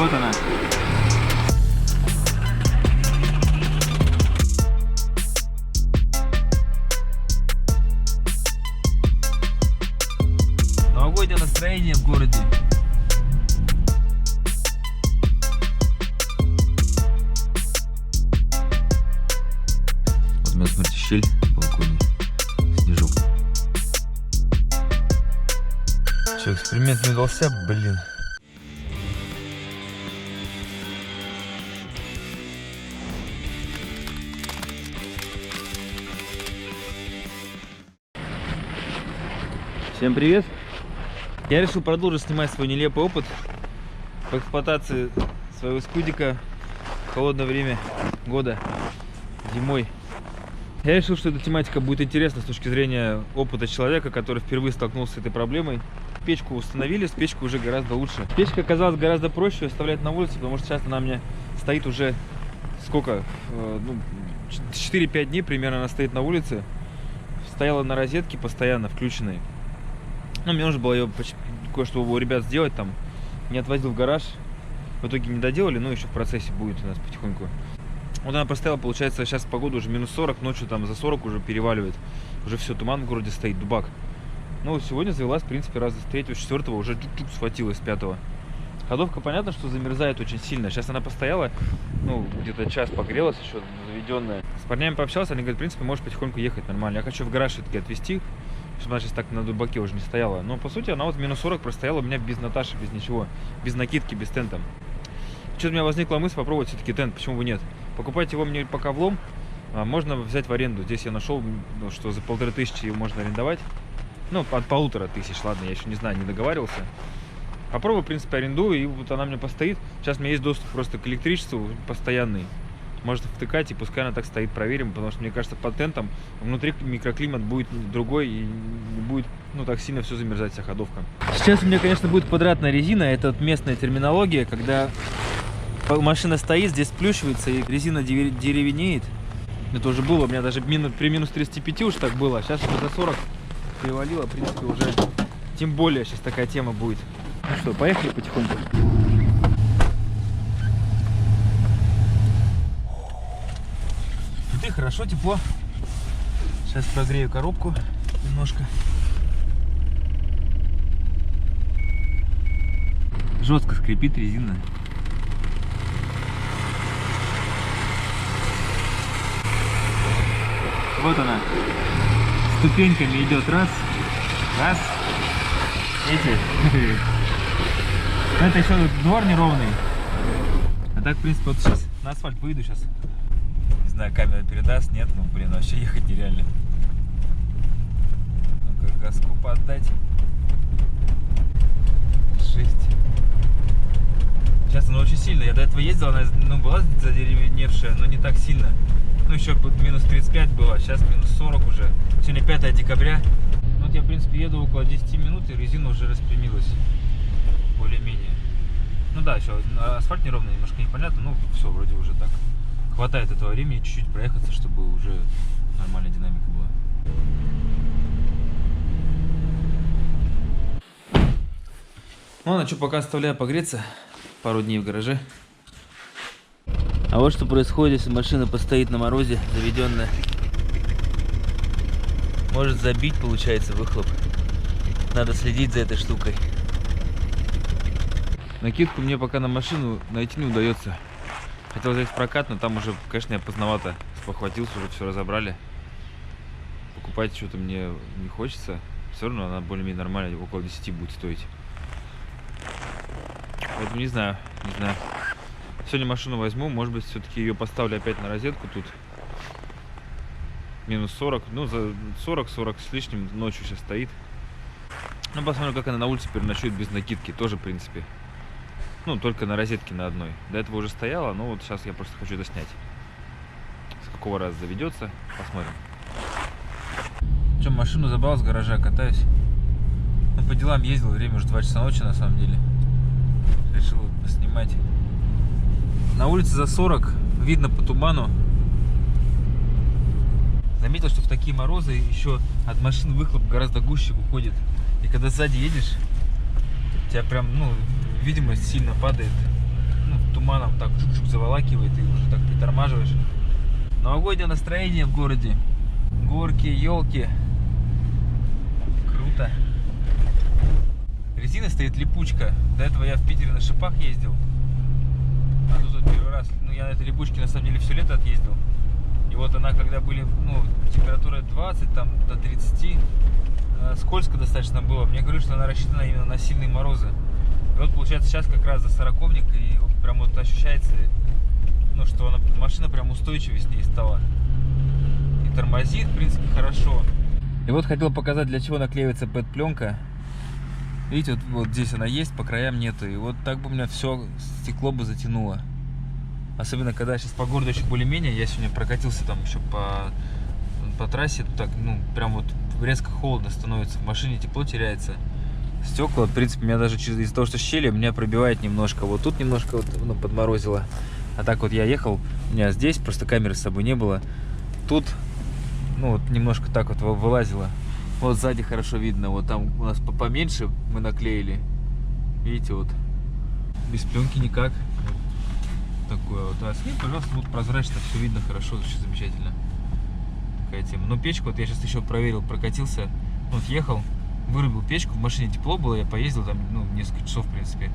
Вот она. Новогоднее настроение в городе. Вот у меня, смотрите, щель в балконе. Снежок. Че, эксперимент не удался, блин. Всем привет! Я решил продолжить снимать свой нелепый опыт по эксплуатации своего скудика в холодное время года, зимой. Я решил, что эта тематика будет интересна с точки зрения опыта человека, который впервые столкнулся с этой проблемой. Печку установили, с печкой уже гораздо лучше. Печка оказалась гораздо проще оставлять на улице, потому что сейчас она у меня стоит уже сколько? 4-5 дней примерно она стоит на улице. Стояла на розетке постоянно включенной. Ну, мне нужно было ее кое-что у ребят сделать, там не отвозил в гараж. В итоге не доделали, но еще в процессе будет у нас потихоньку. Вот она простояла, получается, сейчас погода уже минус 40, ночью там за 40 уже переваливает. Уже все, туман в городе стоит, дубак. Ну, сегодня завелась, в принципе, раз с 3-4 уже чуть-чуть схватилась с 5-го. Ходовка, понятно, что замерзает очень сильно. Сейчас она постояла, ну, где-то час погрелась еще, заведенная. С парнями пообщался, они говорят, в принципе, можешь потихоньку ехать нормально. Я хочу в гараж все-таки отвезти, чтобы она сейчас так на дубаке уже не стояла. Но, по сути, она вот минус 40 простояла у меня без Наташи, без ничего. Без накидки, без тента. Что-то у меня возникла мысль попробовать все-таки тент, почему бы нет. Покупать его мне пока влом, можно взять в аренду. Здесь я нашел, что за 1500 его можно арендовать. Ну, от 1500, ладно, я еще не знаю, не договаривался. Попробую, в принципе, арендую, и вот она мне постоит. Сейчас у меня есть доступ просто к электричеству постоянный. Можно втыкать, и пускай она так стоит, проверим, потому что, мне кажется, под тентом внутри микроклимат будет другой, и не будет, ну, так сильно все замерзать, вся ходовка. Сейчас у меня, конечно, будет квадратная резина, это вот местная терминология, когда машина стоит, здесь сплющивается, и резина деревенеет. Это уже было, у меня даже при минус 35 уж так было, сейчас уже за 40 перевалило, в принципе, уже тем более сейчас такая тема будет. Ну что, поехали потихоньку. Тут и хорошо, тепло. Сейчас прогрею коробку немножко. Жестко скрипит резина. Вот она. Ступеньками идет раз. Раз. Эти. Это еще двор неровный. А так, в принципе, вот сейчас на асфальт выйду сейчас. Не знаю, камера передаст, нет, ну, блин, вообще ехать нереально. Ну-ка, газку поддать. Жесть. Сейчас она очень сильно. Я до этого ездил, она, ну, была задеревеневшая, но не так сильно. Ну, еще минус 35 было, сейчас минус 40 уже. Сегодня 5 декабря. Вот я, в принципе, еду около 10 минут, и резина уже распрямилась. Более-менее. Ну да, еще асфальт неровный, немножко непонятно, ну все, вроде уже так. Хватает этого времени чуть-чуть проехаться, чтобы уже нормальная динамика была. Ну ладно, что, пока оставляю погреться пару дней в гараже. А вот что происходит, если машина постоит на морозе, заведенная. Может забить, получается, выхлоп. Надо следить за этой штукой. Накидку мне пока на машину найти не удается. Хотел взять в прокат, но там уже, конечно, я поздновато спохватился, уже все разобрали. Покупать что-то мне не хочется. Все равно она более-менее нормально, около 10 будет стоить. Поэтому не знаю. Сегодня машину возьму, может быть, все-таки ее поставлю опять на розетку тут. Минус 40, ну за 40 с лишним ночью сейчас стоит. Ну, посмотрим, как она на улице переночует без накидки, тоже, в принципе. Ну, только на розетке на одной. До этого уже стояла, но вот сейчас я просто хочу это снять. С какого раза заведется, посмотрим. Причем машину забрал с гаража, катаюсь. Ну, по делам ездил, время уже 2 часа ночи, на самом деле. Решил снимать. На улице за 40, видно по туману. Заметил, что в такие морозы еще от машин выхлоп гораздо гуще выходит. И когда сзади едешь, у тебя прям, ну, видимость сильно падает. туманом так чук-чук заволакивает и уже так притормаживаешь. Новогоднее настроение в городе. Горки, елки. Круто. Резина стоит липучка. До этого я в Питере на шипах ездил. А тут вот первый раз. Ну, я на этой липучке на самом деле все лето отъездил. И вот она, когда были, ну, температура 20, там, до 30, скользко достаточно было. Мне говорят, что она рассчитана именно на сильные морозы. И вот, получается, сейчас как раз за сороковник, и вот прям вот ощущается, ну, что она, машина прям устойчивее с ней стала. И тормозит, в принципе, хорошо. И вот хотел показать, для чего наклеивается пэт-пленка. Видите, вот здесь она есть, по краям нету. И вот так бы у меня все стекло бы затянуло. Особенно, когда сейчас по городу еще более-менее. Я сегодня прокатился там еще по трассе. Так, ну, прям вот резко холодно становится. В машине тепло теряется. Стекла, в принципе, меня даже из-за того, что щели, меня пробивает немножко. Вот тут немножко вот, ну, подморозило. А так вот я ехал, у меня здесь просто камеры с собой не было. Тут, ну, вот немножко так вот вылазило. Вот сзади хорошо видно, вот там у нас поменьше мы наклеили. Видите, вот без пленки никак. Вот такое вот. А с ним, пожалуйста, вот прозрачно, все видно хорошо, очень замечательно. Такая тема. Но печку, вот я сейчас еще проверил, прокатился, вот ехал, вырубил печку, в машине тепло было, я поездил там, ну, несколько часов, в принципе,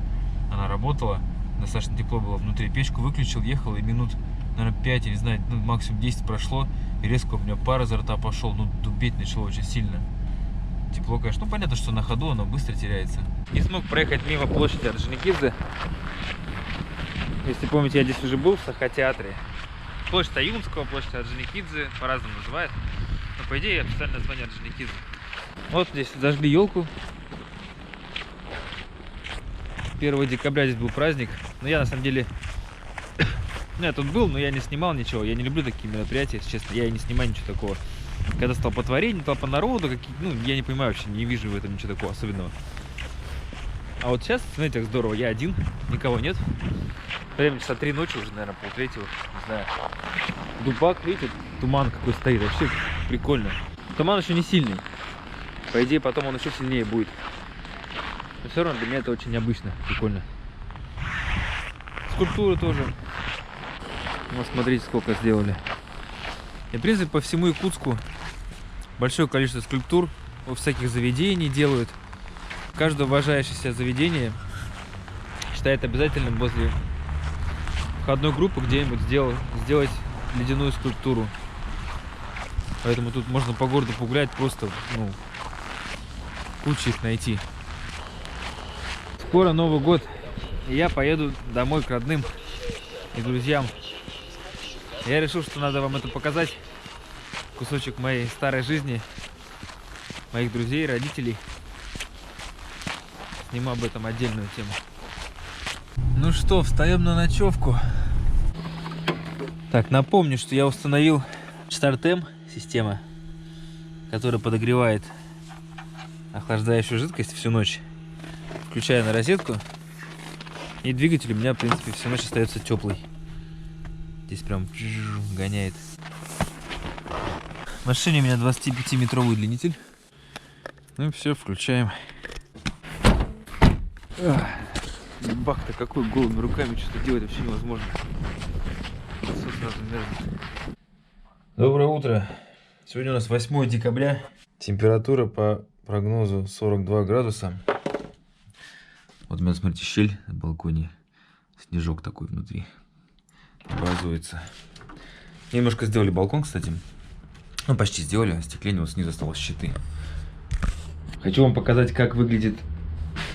она работала, достаточно тепло было внутри. Печку выключил, ехал, и минут, наверное, 5, я не знаю, ну, максимум 10 прошло, и резко у меня пар изо рта пошел, ну, дубеть начало очень сильно. Тепло, конечно. Ну, понятно, что на ходу оно быстро теряется. Не смог проехать мимо площади Орджоникидзе. Если помните, я здесь уже был в Сахатеатре. Площадь Аюнского, площадь Орджоникидзе, по-разному называют. Но, по идее, официальное название Орджоникидзе. Вот здесь зажгли елку. 1 декабря здесь был праздник. Но я, на самом деле, я тут был, но я не снимал ничего. Я не люблю такие мероприятия, если честно. Я и не снимаю ничего такого. Когда столпотворение, толпа народу, ну, я не понимаю вообще, не вижу в этом ничего такого особенного. А вот сейчас, смотрите, как здорово, я один, никого нет. Время часа 3 ночи уже, наверное, полтретьего, не знаю. Дубак, видите, туман какой стоит, вообще прикольно. Туман еще не сильный. По идее, потом он еще сильнее будет. Но все равно для меня это очень необычно, прикольно. Скульптуры тоже. Вот смотрите, сколько сделали. И, в принципе, по всему Якутску большое количество скульптур у всяких заведений делают. Каждое уважающееся заведение считает обязательным возле входной группы где-нибудь сделать ледяную скульптуру. Поэтому тут можно по городу погулять, просто, ну, кучу их найти. Скоро Новый год, и я поеду домой к родным и друзьям. Я решил, что надо вам это показать. Кусочек моей старой жизни, моих друзей, родителей. Сниму об этом отдельную тему. Ну что, встаем на ночевку. Так, напомню, что я установил StartM система, которая подогревает охлаждающую жидкость всю ночь, включая на розетку. И двигатель у меня, в принципе, всю ночь остается теплый. Здесь прям гоняет. В машине у меня 25-метровый удлинитель. Ну и все, включаем. Бах-то какой, голыми руками что-то делать вообще невозможно. Все сразу мерзнет. Доброе утро. Сегодня у нас 8 декабря. Температура по прогнозу 42 градуса. Вот у меня, смотрите, щель на балконе. Снежок такой внутри образуется. Немножко сделали балкон, кстати. Ну, почти сделали. Остекление, вот снизу осталось щиты. Хочу вам показать, как выглядит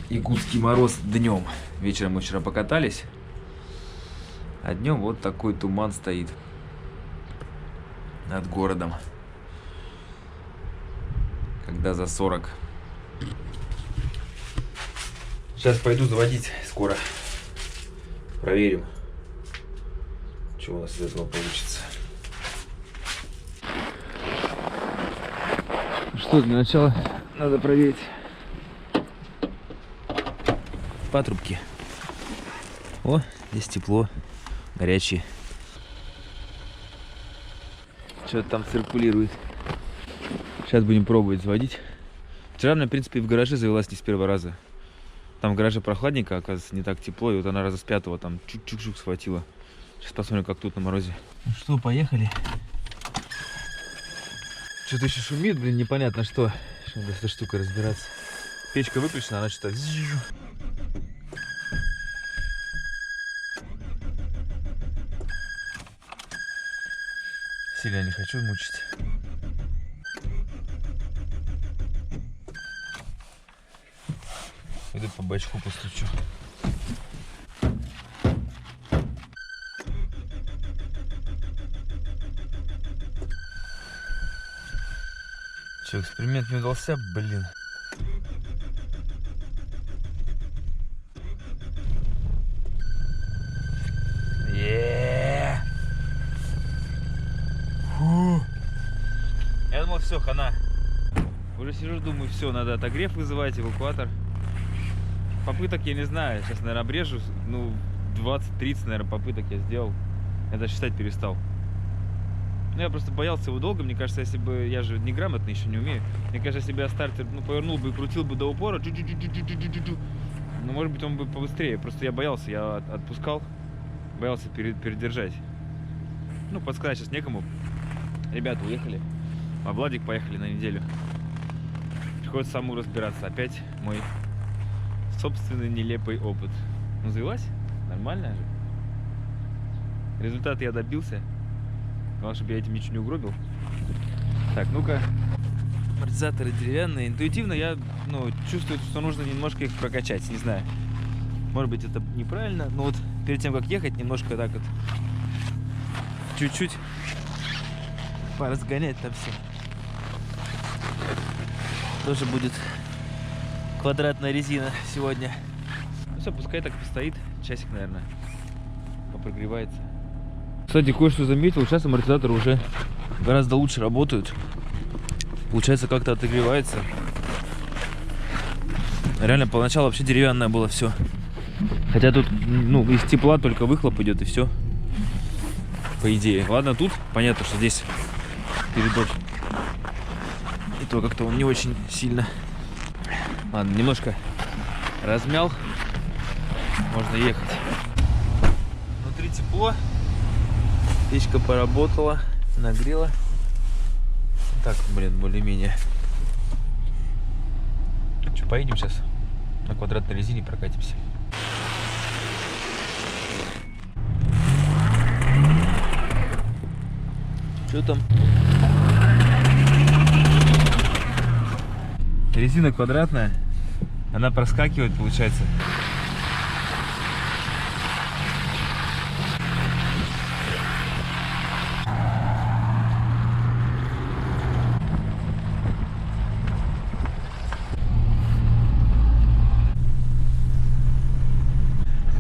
якутский мороз днем. Вечером мы вчера покатались. А днем вот такой туман стоит над городом. Когда за 40. Сейчас пойду заводить скоро. Проверим, что у нас из этого получится. Что для начала надо проверить патрубки. О, здесь тепло, горячее. Что-то там циркулирует. Сейчас будем пробовать заводить. Вчера у меня, в принципе, в гараже завелась не с первого раза. Там в гараже прохладненько, оказывается, не так тепло. И вот она раза с 5-го там чук-чук-чук схватила. Сейчас посмотрим, как тут на морозе. Ну что, поехали. Что-то еще шумит, блин, непонятно что. Сейчас надо с этой штукой разбираться. Печка выключена, она что-то... Сильно не хочу мучить. Иду по бачку постучу. Че, эксперимент не удался, блин. Я думал, все, хана. Уже сижу, думаю, все, надо отогрев вызывать, эвакуатор. Попыток я не знаю, сейчас, наверное, обрежу, ну, 20-30, наверное, попыток я сделал. Я даже считать перестал. Ну, я просто боялся его долго, мне кажется, если бы, я же неграмотно еще не умею. Мне кажется, если бы я стартер, ну, повернул бы и крутил бы до упора, ну, может быть, он бы побыстрее. Просто я боялся, я отпускал, боялся передержать. Ну, подсказать сейчас некому. Ребята уехали, а Владик поехали на неделю. Приходится самому разбираться. Опять мой собственный нелепый опыт. Ну, завелась? Нормально же. Результат я добился. Главное, чтобы я этим ничего не угробил. Так, ну-ка. Амортизаторы деревянные. Интуитивно я, ну, чувствую, что нужно немножко их прокачать. Не знаю. Может быть, это неправильно. Но вот перед тем, как ехать, немножко так вот чуть-чуть поразгонять там все. Тоже будет квадратная резина сегодня. Ну все, пускай так постоит. Часик, наверное. Попрогревается. Кстати, кое-что заметил. Сейчас амортизаторы уже гораздо лучше работают. Получается, как-то отогревается. Реально, поначалу вообще деревянное было все. Хотя тут, ну, из тепла только выхлоп идет и все. По идее. Ладно, тут понятно, что здесь передок. И то как-то он не очень сильно. Ладно, немножко размял. Можно ехать. Внутри тепло. Печка поработала, нагрела. Так, блин, более-менее. Что, поедем сейчас на квадратной резине прокатимся. Что там? Резина квадратная, она проскакивает, получается.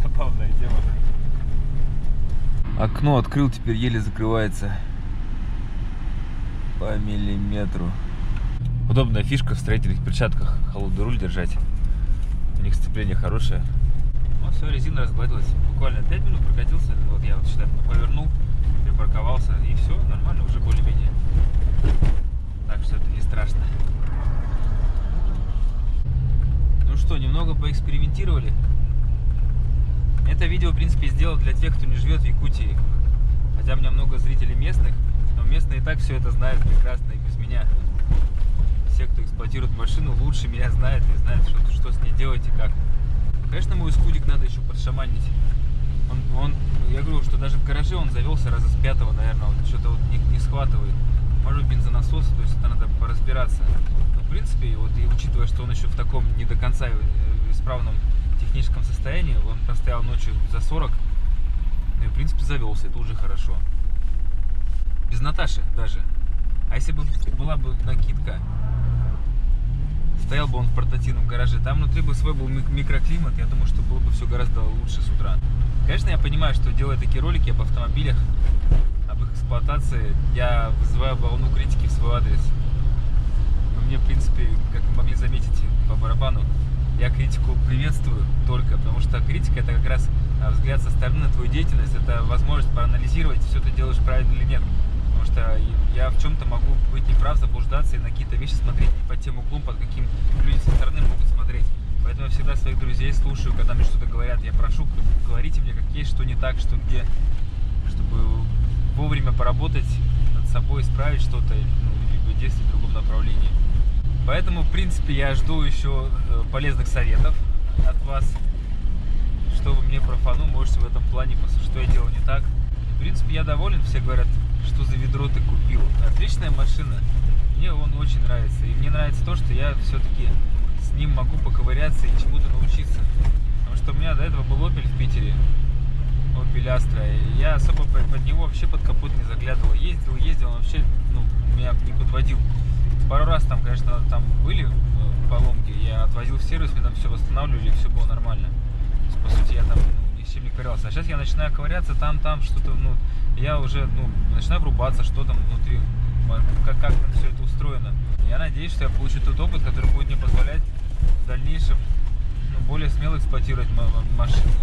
Забавная тема. Окно открыл, теперь еле закрывается по миллиметру. Удобная фишка в строительных перчатках, холодный руль держать. У них сцепление хорошее. Ну все, резина разгладилась. Буквально 5 минут прокатился. Вот я вот считаю, повернул, припарковался и все, нормально, уже более-менее. Так что это не страшно. Ну что, немного поэкспериментировали. Это видео, в принципе, сделал для тех, кто не живет в Якутии. Хотя у меня много зрителей местных, но местные и так все это знают прекрасно и без меня. Все, кто эксплуатирует машину, лучше меня знают и знают, что с ней делать и как. Конечно, мой скудик надо еще подшаманить. Я говорю, что даже в гараже он завелся раза с 5-го, наверное, вот что-то вот не схватывает. Может, бензонасос, то есть это надо поразбираться. Но, в принципе, вот и учитывая, что он еще в таком не до конца исправном техническом состоянии, он простоял ночью за 40, ну и, в принципе, завелся, это уже хорошо. Без Наташи даже. А если бы была бы накидка, стоял бы он в портативном гараже, там внутри бы свой был микроклимат, я думаю, что было бы все гораздо лучше с утра. Конечно, я понимаю, что делая такие ролики об автомобилях, об их эксплуатации, я вызываю волну критики в свой адрес. Но мне, в принципе, как вы могли заметить по барабану, я критику приветствую только, потому что критика — это как раз взгляд со стороны на твою деятельность, это возможность проанализировать, все ты делаешь правильно или нет. Потому что я в чем-то могу быть неправ, заблуждаться и на какие-то вещи смотреть не под тем углом, под каким люди со стороны могут смотреть. Поэтому я всегда своих друзей слушаю, когда мне что-то говорят. Я прошу, говорите мне, как есть, что не так, что где, чтобы вовремя поработать над собой, исправить что-то, либо действовать в другом направлении. Поэтому, в принципе, я жду еще полезных советов от вас, что вы мне про фану можете в этом плане, что я делал не так. В принципе, я доволен, все говорят, что за ведро ты купил. Отличная машина, мне он очень нравится. И мне нравится то, что я все-таки с ним могу поковыряться и чему-то научиться. Потому что у меня до этого был Opel в Питере, Opel Astra, и я особо под него вообще под капот не заглядывал. Ездил, он вообще меня не подводил. Пару раз там, конечно, там были поломки, я отвозил в сервис, мне там все восстанавливали, все было нормально. То есть, по сути, я там ни с чем не ковырялся. А сейчас я начинаю ковыряться, там что-то, я уже, начинаю врубаться, что там внутри, как там все это устроено. Я надеюсь, что я получу тот опыт, который будет мне позволять в дальнейшем более смело эксплуатировать машины,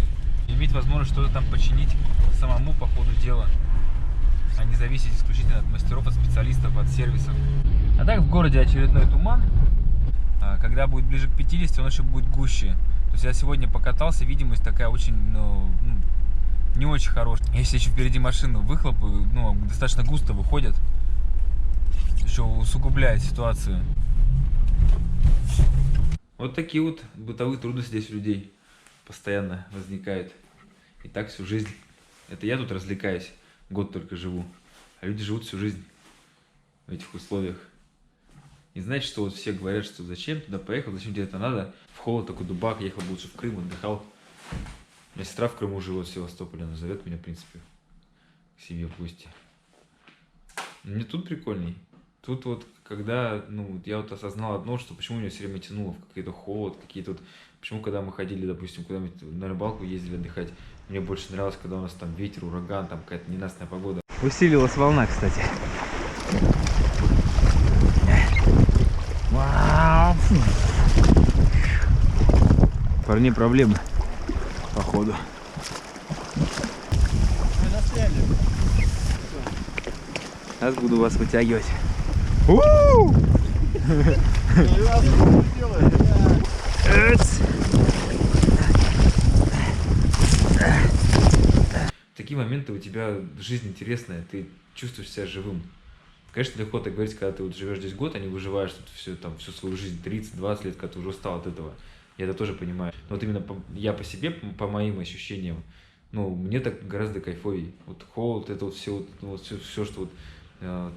иметь возможность что-то там починить самому по ходу дела, а не зависеть исключительно от мастеров, от специалистов, от сервисов. А так в городе очередной туман. Когда будет ближе к 50, он еще будет гуще. То есть я сегодня покатался, видимость такая очень, не очень хорошая. Если еще впереди машины выхлопы, достаточно густо выходят, еще усугубляет ситуацию. Вот такие вот бытовые трудности здесь у людей постоянно возникают. И так всю жизнь. Это я тут развлекаюсь, год только живу. А люди живут всю жизнь в этих условиях. И знаете, что вот все говорят, что зачем туда поехал, зачем тебе это надо? В холод такой дубак, ехал бы лучше в Крым, отдыхал. У меня сестра в Крыму живет, в Севастополе, она зовет меня, в принципе, к себе в гости. Мне тут прикольней. Тут вот, когда, я вот осознал одно, что почему меня все время тянуло в какой-то холод, какие-то вот... Почему, когда мы ходили, допустим, куда-нибудь на рыбалку ездили отдыхать, мне больше нравилось, когда у нас там ветер, ураган, там какая-то ненастная погода. Усилилась волна, кстати. Парни, проблемы, походу. Сейчас буду вас вытягивать. Такие моменты у тебя жизнь интересная, ты чувствуешь себя живым. Конечно, легко так говорить, когда ты вот живешь здесь год, а не выживаешь тут всю свою жизнь, 30-20 лет, когда ты уже устал от этого. Я это тоже понимаю. Но вот именно я по себе, по моим ощущениям, мне так гораздо кайфовее. Вот холод, это вот все, все, что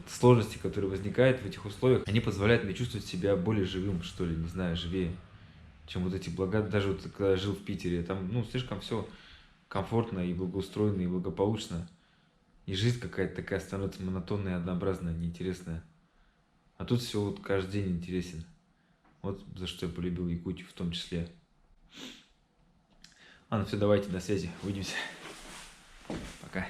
сложности, которые возникают в этих условиях, они позволяют мне чувствовать себя более живым, что ли, не знаю, живее, чем вот эти блага. Даже вот когда я жил в Питере, там, слишком все комфортно и благоустроено, и благополучно. И жизнь какая-то такая становится монотонная, однообразная, неинтересная. А тут все вот каждый день интересен. Вот за что я полюбил Якутию в том числе. Ладно, все, давайте, до связи, увидимся. Пока.